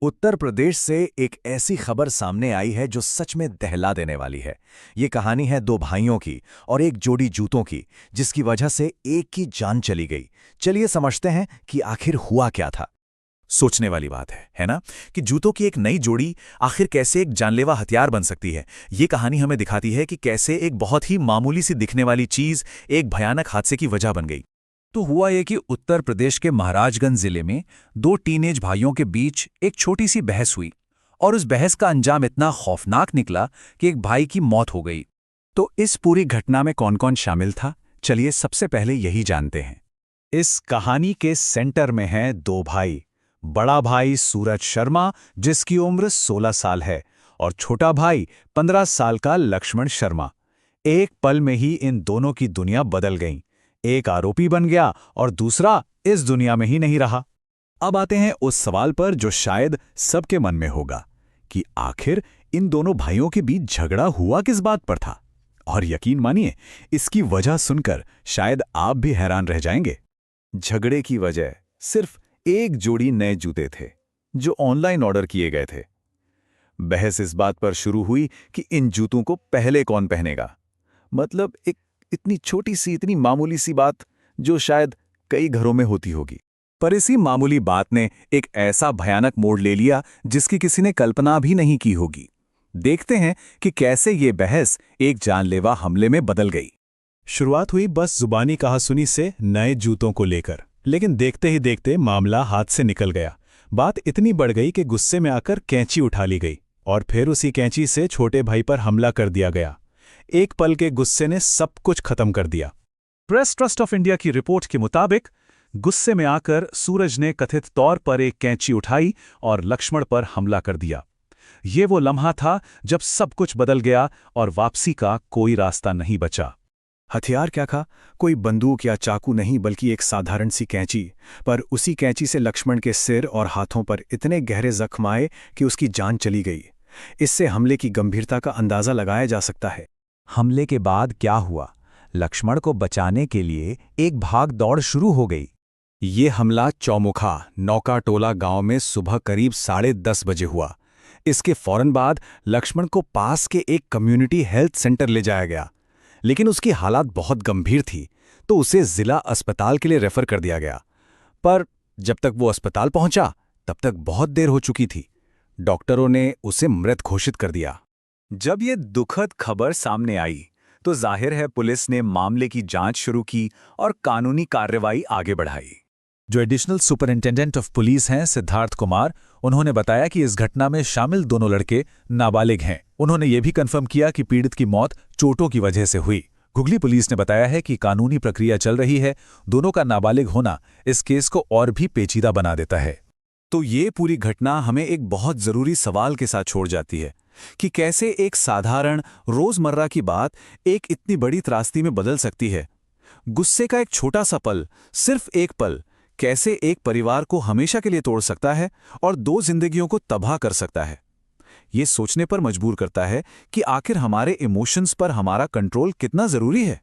उत्तर प्रदेश से एक ऐसी खबर सामने आई है जो सच में दहला देने वाली है। ये कहानी है दो भाइयों की और एक जोड़ी जूतों की, जिसकी वजह से एक की जान चली गई। चलिए समझते हैं कि आखिर हुआ क्या था। सोचने वाली बात है ना? कि जूतों की एक नई जोड़ी आखिर कैसे एक जानलेवा हथियार बन सकती है। ये कहानी हमें दिखाती है कि कैसे एक बहुत ही मामूली सी दिखने वाली चीज एक भयानक हादसे की वजह बन गई। तो हुआ ये कि उत्तर प्रदेश के महाराजगंज जिले में दो टीनेज भाइयों के बीच एक छोटी सी बहस हुई और उस बहस का अंजाम इतना खौफनाक निकला कि एक भाई की मौत हो गई। तो इस पूरी घटना में कौन कौन शामिल था, चलिए सबसे पहले यही जानते हैं। इस कहानी के सेंटर में हैं दो भाई। बड़ा भाई सूरज शर्मा, जिसकी उम्र 16 साल है, और छोटा भाई 15 साल का लक्ष्मण शर्मा। एक पल में ही इन दोनों की दुनिया बदल गई। एक आरोपी बन गया और दूसरा इस दुनिया में ही नहीं रहा। अब आते हैं उस सवाल पर जो शायद सबके मन में होगा कि आखिर इन दोनों भाइयों के बीच झगड़ा हुआ किस बात पर था। और यकीन मानिए, इसकी वजह सुनकर शायद आप भी हैरान रह जाएंगे। झगड़े की वजह सिर्फ एक जोड़ी नए जूते थे जो ऑनलाइन ऑर्डर किए गए थे। बहस इस बात पर शुरू हुई कि इन जूतों को पहले कौन पहनेगा। मतलब एक इतनी छोटी सी, इतनी मामूली सी बात जो शायद कई घरों में होती होगी। पर इसी मामूली बात ने एक ऐसा भयानक मोड़ ले लिया जिसकी किसी ने कल्पना भी नहीं की होगी। देखते हैं कि कैसे ये बहस एक जानलेवा हमले में बदल गई। शुरुआत हुई बस जुबानी कहासुनी से नए जूतों को लेकर, लेकिन देखते ही देखते मामला हाथ से निकल गया। बात इतनी बढ़ गई कि गुस्से में आकर कैंची उठा ली गई और फिर उसी कैंची से छोटे भाई पर हमला कर दिया गया। एक पल के गुस्से ने सब कुछ खत्म कर दिया। प्रेस ट्रस्ट ऑफ इंडिया की रिपोर्ट के मुताबिक गुस्से में आकर सूरज ने कथित तौर पर एक कैंची उठाई और लक्ष्मण पर हमला कर दिया। ये वो लम्हा था जब सब कुछ बदल गया और वापसी का कोई रास्ता नहीं बचा। हथियार क्या था? कोई बंदूक या चाकू नहीं, बल्कि एक साधारण सी कैंची। पर उसी कैंची से लक्ष्मण के सिर और हाथों पर इतने गहरे जख्म आए कि उसकी जान चली गई। इससे हमले की गंभीरता का अंदाजा लगाया जा सकता है। हमले के बाद क्या हुआ? लक्ष्मण को बचाने के लिए एक भाग दौड़ शुरू हो गई। ये हमला चौमुखा नौकाटोला गांव में सुबह करीब 10:30 बजे हुआ। इसके फौरन बाद लक्ष्मण को पास के एक कम्युनिटी हेल्थ सेंटर ले जाया गया, लेकिन उसकी हालत बहुत गंभीर थी, तो उसे जिला अस्पताल के लिए रेफर कर दिया गया। पर जब तक वो अस्पताल पहुंचा तब तक बहुत देर हो चुकी थी। डॉक्टरों ने उसे मृत घोषित कर दिया। जब ये दुखद खबर सामने आई तो जाहिर है पुलिस ने मामले की जांच शुरू की और कानूनी कार्रवाई आगे बढ़ाई। जो एडिशनल सुपरिंटेंडेंट ऑफ पुलिस हैं सिद्धार्थ कुमार, उन्होंने बताया कि इस घटना में शामिल दोनों लड़के नाबालिग हैं। उन्होंने ये भी कंफर्म किया कि पीड़ित की मौत चोटों की वजह से हुई। घुगली पुलिस ने बताया है कि कानूनी प्रक्रिया चल रही है। दोनों का नाबालिग होना इस केस को और भी पेचीदा बना देता है। तो ये पूरी घटना हमें एक बहुत जरूरी सवाल के साथ छोड़ जाती है कि कैसे एक साधारण रोजमर्रा की बात एक इतनी बड़ी त्रासदी में बदल सकती है। गुस्से का एक छोटा सा पल, सिर्फ एक पल, कैसे एक परिवार को हमेशा के लिए तोड़ सकता है और दो जिंदगियों को तबाह कर सकता है। ये सोचने पर मजबूर करता है कि आखिर हमारे इमोशंस पर हमारा कंट्रोल कितना जरूरी है।